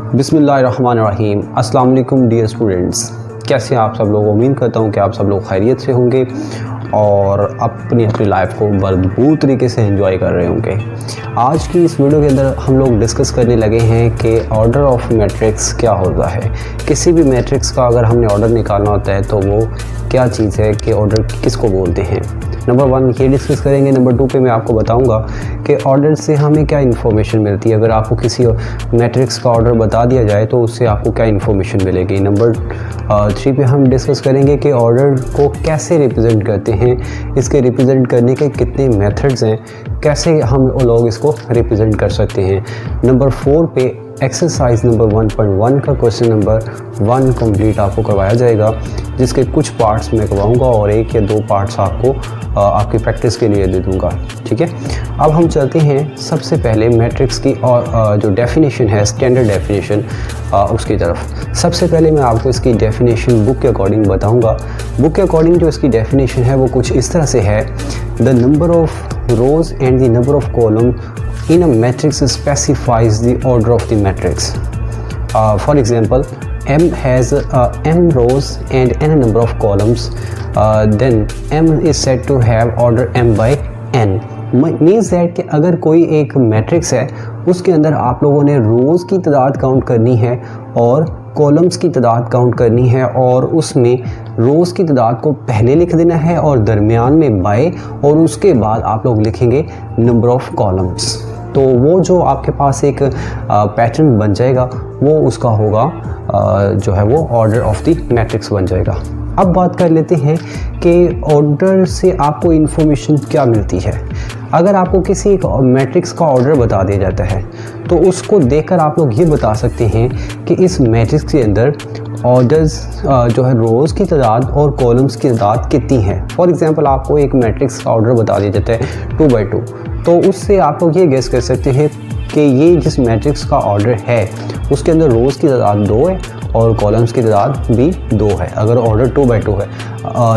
बिस्मिल्लाहिर्रहमानिर्रहीम। अस्सलाम वालेकुम डियर स्टूडेंट्स, कैसे हैं आप सब लोग। उम्मीद करता हूं कि आप सब लोग खैरियत से होंगे और अपनी लाइफ को भरपूर तरीके से एंजॉय कर रहे होंगे। आज की इस वीडियो के अंदर हम लोग डिस्कस करने लगे हैं कि ऑर्डर ऑफ मैट्रिक्स क्या होता है। किसी भी मैट्रिक्स का अगर हमने ऑर्डर निकालना होता है तो वो क्या चीज़ है कि ऑर्डर किसको बोलते हैं। नंबर 1 ये डिस्कस करेंगे। नंबर 2 पे मैं आपको बताऊंगा कि ऑर्डर से हमें क्या इन्फॉर्मेशन मिलती है। अगर आपको किसी मैट्रिक्स का ऑर्डर बता दिया जाए तो उससे आपको क्या इन्फॉर्मेशन मिलेगी। नंबर 3 पे हम डिस्कस करेंगे कि ऑर्डर को कैसे रिप्रेजेंट करते हैं, इसके रिप्रेजेंट करने के कितने मेथड्स हैं, कैसे हम लोग इसको रिप्रेजेंट कर सकते हैं। नंबर 4 पे एक्सरसाइज नंबर 1.1 का क्वेश्चन नंबर 1 कंप्लीट आपको करवाया जाएगा, जिसके कुछ पार्ट्स मैं करवाऊंगा और 1 या 2 पार्ट्स आपको आपकी प्रैक्टिस के लिए दे दूंगा। ठीक है, अब हम चलते हैं सबसे पहले मैट्रिक्स की और जो डेफिनेशन है, स्टैंडर्ड डेफिनेशन, उसकी तरफ। सबसे पहले मैं आपको इसकी डेफिनेशन बुक के अकॉर्डिंग बताऊंगा। बुक के अकॉर्डिंग जो इसकी डेफिनेशन है वो कुछ इस तरह से है। The number of rose and the number of column in a matrix specifies the order of the matrix. For example, M has m rows and n number of columns, then M is said to have order m by n. Means that कि अगर कोई एक matrix है उसके अंदर आप लोगों ने रोज़ की तादाद काउंट करनी है और कॉलम्स की तादाद काउंट करनी है, और उसमें रोज़ की तादाद को पहले लिख देना है और दरमियान में बाय, और उसके बाद आप लोग लिखेंगे नंबर ऑफ़ कॉलम्स। तो वो जो आपके पास एक पैटर्न बन जाएगा वो उसका होगा जो है वो ऑर्डर ऑफ द मैट्रिक्स बन जाएगा। अब बात कर लेते हैं कि ऑर्डर से आपको इन्फॉर्मेशन क्या मिलती है। अगर आपको किसी एक मैट्रिक्स का ऑर्डर बता दिया जाता है तो उसको देखकर आप लोग ये बता सकते हैं कि इस मैट्रिक्स के अंदर ऑर्डर्स जो है रोज़ की तादाद और कॉलम्स की तादाद कितनी है। फॉर एग्जांपल आपको एक मैट्रिक्स का ऑर्डर बता दिया जाता है 2/2, तो उससे आप लोग ये गेस कर सकते हैं कि ये जिस मैट्रिक्स का ऑर्डर है उसके अंदर रोज़ की तादाद 2 है और कॉलम्स की तादाद भी 2 है। अगर ऑर्डर 2/2 है,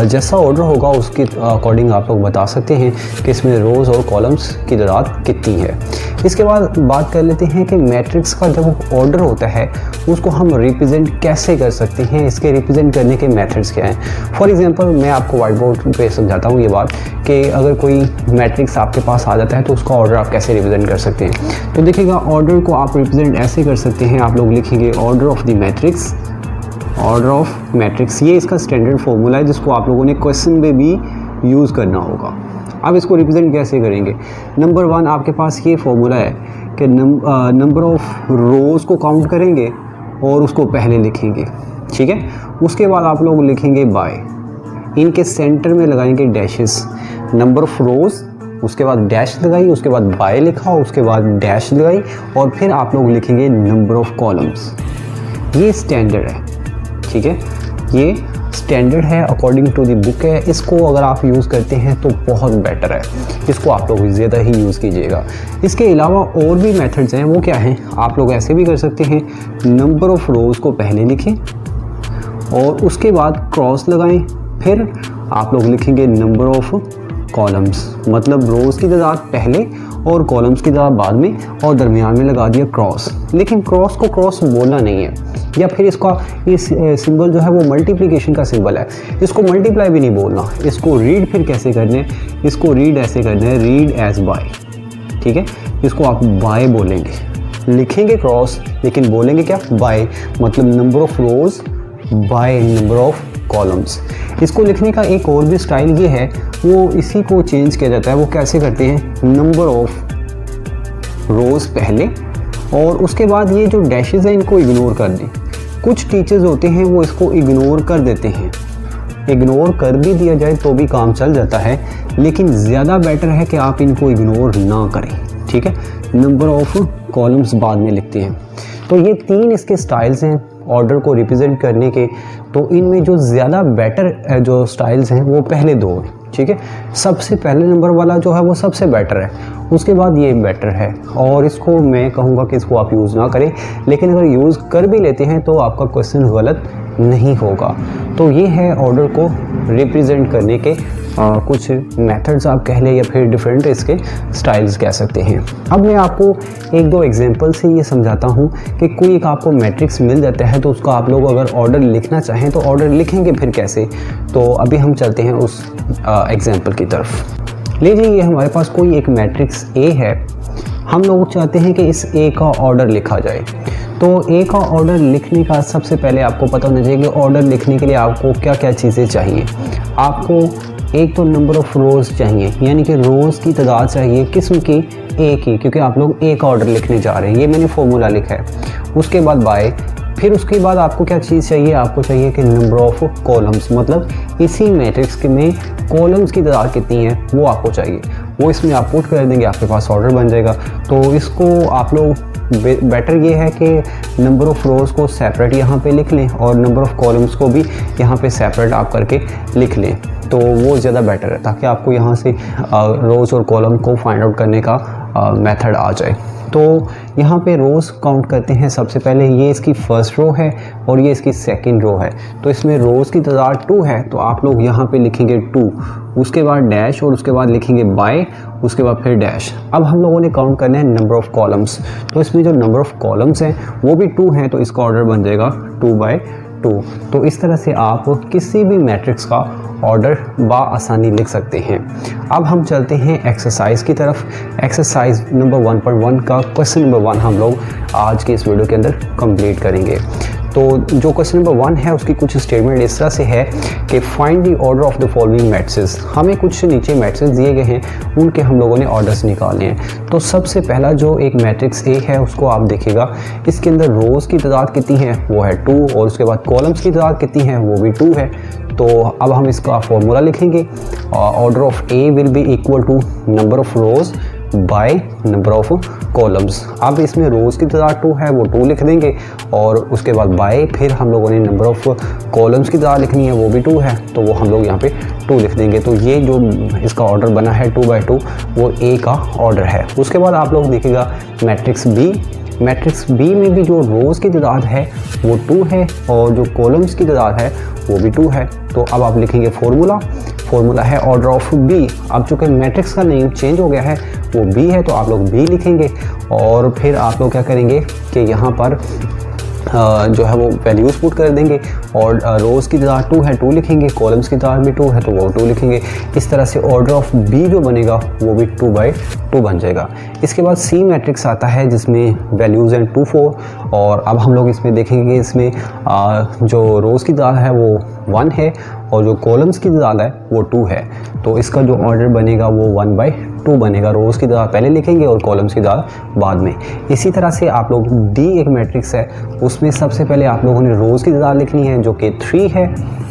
जैसा ऑर्डर होगा उसके अकॉर्डिंग आप लोग बता सकते हैं कि इसमें रोज़ और कॉलम्स की तादाद कितनी है। इसके बाद बात कर लेते हैं कि मैट्रिक्स का जब ऑर्डर होता है उसको हम रिप्रेजेंट कैसे कर सकते हैं, इसके रिप्रेजेंट करने के मेथड्स क्या हैं। फॉर एग्जांपल मैं आपको वाइट बोर्ड पे समझाता हूँ ये बात कि अगर कोई मैट्रिक्स आपके पास आ जाता है तो उसका ऑर्डर आप कैसे रिप्रेजेंट कर सकते हैं। तो देखिएगा, ऑर्डर को आप रिप्रेजेंट ऐसे कर सकते हैं। आप लोग लिखेंगे order of the matrix, order of matrix. ये इसका स्टैंडर्ड फॉर्मूला है जिसको आप लोगों ने क्वेश्चन में भी यूज़ करना होगा। अब इसको रिप्रेजेंट कैसे करेंगे। नंबर 1 आपके पास ये फॉर्मूला है कि नंबर ऑफ रोज़ को काउंट करेंगे और उसको पहले लिखेंगे। ठीक है, उसके बाद आप लोग लिखेंगे बाय, इनके सेंटर में लगाएंगे डैशेस। नंबर ऑफ रोज़, उसके बाद डैश लगाई, उसके बाद बाय लिखा, उसके बाद डैश लगाई, और फिर आप लोग लिखेंगे नंबर ऑफ कॉलम्स। ये स्टैंडर्ड है। ठीक है, ये स्टैंडर्ड है, अकॉर्डिंग टू द बुक है। इसको अगर आप यूज़ करते हैं तो बहुत बेटर है, इसको आप लोग ज़्यादा ही यूज़ कीजिएगा। इसके अलावा और भी मेथड्स हैं, वो क्या हैं, आप लोग ऐसे भी कर सकते हैं। नंबर ऑफ़ रोज़ को पहले लिखें और उसके बाद क्रॉस लगाएं, फिर आप लोग लिखेंगे नंबर ऑफ़ कॉलम्स, मतलब रोज़ की तादाद पहले और कॉलम्स की तादाद बाद में, और दरमियान में लगा दिया क्रॉस। लेकिन क्रॉस को क्रॉस बोलना नहीं है, या फिर इसका ये सिंबल जो है वो मल्टीप्लिकेशन का सिंबल है, इसको मल्टीप्लाई भी नहीं बोलना। इसको रीड फिर कैसे करने हैं, इसको रीड ऐसे करना है, रीड एज बाय। ठीक है, इसको आप बाय बोलेंगे, लिखेंगे क्रॉस लेकिन बोलेंगे क्या, बाय, मतलब number of rows by number of columns. इसको लिखने का एक और भी स्टाइल ये है, वो इसी को चेंज किया जाता है। वो कैसे करते हैं, नंबर ऑफ रोज़ पहले और उसके बाद ये जो डैशेज़ हैं इनको इग्नोर कर दें। कुछ टीचर्स होते हैं वो इसको इग्नोर कर देते हैं, इग्नोर कर भी दिया जाए तो भी काम चल जाता है, लेकिन ज़्यादा बेटर है कि आप इनको इग्नोर ना करें। ठीक है, नंबर ऑफ़ कॉलम्स बाद में लिखते हैं। तो ये 3 इसके स्टाइल्स हैं ऑर्डर को रिप्रेजेंट करने के। तो इनमें जो ज़्यादा बेटर जो स्टाइल्स हैं वो पहले 2 हैं। ठीक है, सबसे पहले नंबर वाला जो है वो सबसे बेटर है, उसके बाद ये बेटर है, और इसको मैं कहूँगा कि इसको आप यूज़ ना करें, लेकिन अगर यूज़ कर भी लेते हैं तो आपका क्वेश्चन गलत नहीं होगा। तो ये है ऑर्डर को रिप्रेजेंट करने के कुछ मेथड्स आप कह लें या फिर डिफरेंट इसके स्टाइल्स कह सकते हैं। अब मैं आपको एक दो एग्जांपल से ये समझाता हूँ कि कोई एक आपको मैट्रिक्स मिल जाता है तो उसका आप लोग अगर ऑर्डर लिखना चाहें तो ऑर्डर लिखेंगे फिर कैसे। तो अभी हम चलते हैं उस एग्जांपल की तरफ। लीजिए ये हमारे पास कोई एक मैट्रिक्स ए है, हम लोग चाहते हैं कि इस ए का ऑर्डर लिखा जाए। तो ए का ऑर्डर लिखने का सबसे पहले आपको पता होना चाहिए कि ऑर्डर लिखने के लिए आपको क्या क्या चीज़ें चाहिए। आपको एक तो नंबर ऑफ़ रोज़ चाहिए, यानी कि रोज़ की तादाद चाहिए किस्म की ए की, क्योंकि आप लोग ए का ऑर्डर लिखने जा रहे हैं। ये मैंने फॉर्मूला लिखा है। उसके बाद बाय, फिर उसके बाद आपको क्या चीज़ चाहिए, आपको चाहिए कि नंबर ऑफ़ कॉलम्स, मतलब इसी मैट्रिक्स में कॉलम्स की तादाद कितनी है वो आपको चाहिए। वो इसमें आप पुट कर देंगे, आपके पास ऑर्डर बन जाएगा। तो इसको आप लोग बेटर ये है कि नंबर ऑफ़ रोज़ को सेपरेट यहाँ पे लिख लें और नंबर ऑफ़ कॉलम्स को भी यहाँ पे सेपरेट आप करके लिख लें, तो वो ज़्यादा बेटर है, ताकि आपको यहाँ से रोज़ और कॉलम को फाइंड आउट करने का मेथड आ जाए। तो यहाँ पे रोज़ काउंट करते हैं। सबसे पहले ये इसकी फर्स्ट रो है और ये इसकी सेकंड रो है। तो इसमें रोज़ की तादाद 2 है, तो आप लोग यहाँ पे लिखेंगे 2, उसके बाद डैश और उसके बाद लिखेंगे बाय, उसके बाद फिर डैश। अब हम लोगों ने काउंट करना है नंबर ऑफ़ कॉलम्स। तो इसमें जो नंबर ऑफ़ कॉलम्स हैं वो भी 2 हैं, तो इसका ऑर्डर बन जाएगा 2/2। तो इस तरह से आप किसी भी मैट्रिक्स का ऑर्डर बआसानी लिख सकते हैं। अब हम चलते हैं एक्सरसाइज की तरफ। एक्सरसाइज नंबर 1.1 का क्वेश्चन नंबर 1 हम लोग आज के इस वीडियो के अंदर कंप्लीट करेंगे। तो जो क्वेश्चन नंबर 1 है उसकी कुछ स्टेटमेंट इस तरह से है कि find the order of the following matrices. हमें कुछ नीचे मैट्रिक्स दिए गए हैं, उनके हम लोगों ने ऑर्डर्स निकालने हैं। तो सबसे पहला जो एक मैट्रिक्स ए है उसको आप देखिएगा, इसके अंदर रोज़ की तादाद कितनी है, वो है 2, और उसके बाद कॉलम्स की तादाद कितनी है, वो भी 2 है। तो अब हम इसका फॉर्मूला लिखेंगे, order of A will be equal to number of rows by number of columns. अब इसमें रोज़ की तादाद 2 है, वो 2 लिख देंगे, और उसके बाद बाय फिर हम लोगों ने नंबर ऑफ़ कॉलम्स की तादाद लिखनी है, वो भी 2 है, तो वो हम लोग यहाँ पे 2 लिख देंगे। तो ये जो इसका ऑर्डर बना है 2/2 वो ए का ऑर्डर है। उसके बाद आप लोग देखिएगा मैट्रिक्स बी। मैट्रिक्स बी में भी जो रोज़ की तादाद है वो 2 है और जो कॉलम्स की तादाद है वो भी 2 है। तो अब आप लिखेंगे फॉर्मूला है ऑर्डर ऑफ बी। अब चूँकि मैट्रिक्स का नेम चेंज हो गया है, वो बी है, तो आप लोग बी लिखेंगे, और फिर आप लोग क्या करेंगे कि यहाँ पर जो है वो वैल्यूज़ पुट कर देंगे, और रोज़ की तादाद 2 है, 2 लिखेंगे, कॉलम्स की तादाद भी 2 है, तो वो 2 लिखेंगे। इस तरह से ऑर्डर ऑफ बी जो बनेगा वो भी 2/2 बन जाएगा। इसके बाद सी मैट्रिक्स आता है जिसमें वैल्यूज़ हैं 2, 4, और अब हम लोग इसमें देखेंगे इसमें जो रोज़ की तादाद है वो 1 है और जो कॉलम्स की तादाद है वो 2 है। तो इसका जो ऑर्डर बनेगा वो 1/2 बनेगा। रोज़ की तादाद पहले लिखेंगे और कॉलम्स की तादाद बाद में। इसी तरह से आप लोग डी एक मैट्रिक्स है, उसमें सबसे पहले आप लोगों ने रोज़ की तादाद लिखनी है जो कि 3 है,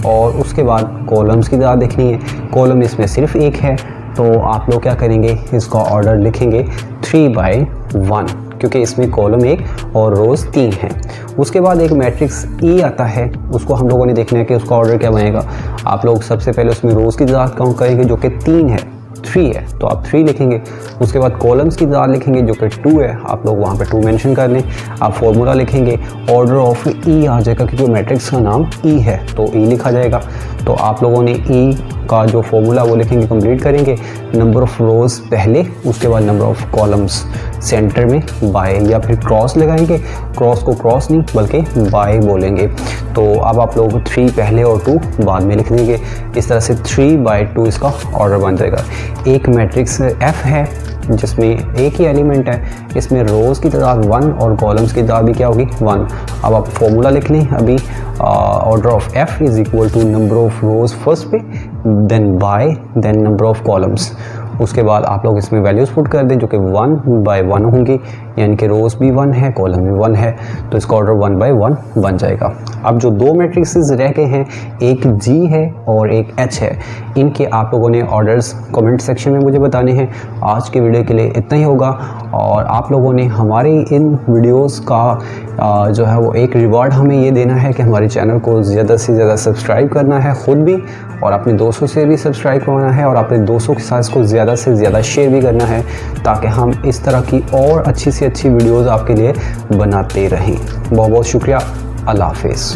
और उसके बाद कॉलम्स की तादाद लिखनी है। कॉलम इसमें सिर्फ 1 है, तो आप लोग क्या करेंगे, इसका ऑर्डर लिखेंगे 3/1, क्योंकि इसमें कॉलम 1 और रोज़ 3 हैं। उसके बाद एक मैट्रिक्स ई आता है, उसको हम लोगों ने देखना है कि उसका ऑर्डर क्या बनेगा। आप लोग सबसे पहले उसमें रोज़ की तादाद काउंट करेंगे जो कि 3 है, 3 है, तो आप 3 लिखेंगे। उसके बाद कॉलम्स की तादाद लिखेंगे जो कि 2 है, आप लोग वहाँ पे 2 मेंशन कर लें। आप फॉर्मूला लिखेंगे, ऑर्डर ऑफ ई आ जाएगा, क्योंकि मैट्रिक्स का नाम ई है तो ई लिखा जाएगा। तो आप लोगों ने ई का जो फॉर्मूला वो लिखेंगे, कंप्लीट करेंगे। नंबर ऑफ़ रोज़ पहले, उसके बाद नंबर ऑफ़ कॉलम्स सेंटर में बाय, या फिर क्रॉस लगाएंगे, क्रॉस को क्रॉस नहीं बल्कि बाय बोलेंगे। तो अब आप लोग 3 पहले और 2 बाद में लिख देंगे। इस तरह से 3/2 इसका ऑर्डर बन जाएगा। एक मैट्रिक्स एफ है जिसमें एक ही एलिमेंट है, इसमें रोज़ की तादाद 1 और कॉलम्स की तादाद भी क्या होगी, 1। अब आप फॉर्मूला लिख लें अभी, order of F is equal to number of rows first पे, then by, then number of columns. उसके बाद आप लोग इसमें वैल्यूज़ पुट कर दें जो कि 1/1 होंगी, यानी कि रोज़ भी 1 है, कॉलम भी 1 है, तो इसका ऑर्डर 1/1 बन जाएगा। अब जो 2 मैट्रिक्सेस रह गए हैं, एक जी है और एक एच है, इनके आप लोगों ने ऑर्डर्स कमेंट सेक्शन में मुझे बताने हैं। आज के वीडियो के लिए इतना ही होगा, और आप लोगों ने हमारी इन वीडियोस का जो है वो एक रिवार्ड हमें ये देना है कि हमारे चैनल को ज़्यादा से ज़्यादा सब्सक्राइब करना है खुद भी, और अपने दोस्तों से भी सब्सक्राइब करवाना है, और अपने दोस्तों के साथ इसको ज़्यादा से ज़्यादा शेयर भी करना है, ताकि हम इस तरह की और अच्छी से अच्छी वीडियोज़ आपके लिए बनाते रहें। बहुत बहुत शुक्रिया। अल्लाह हाफ़िज़।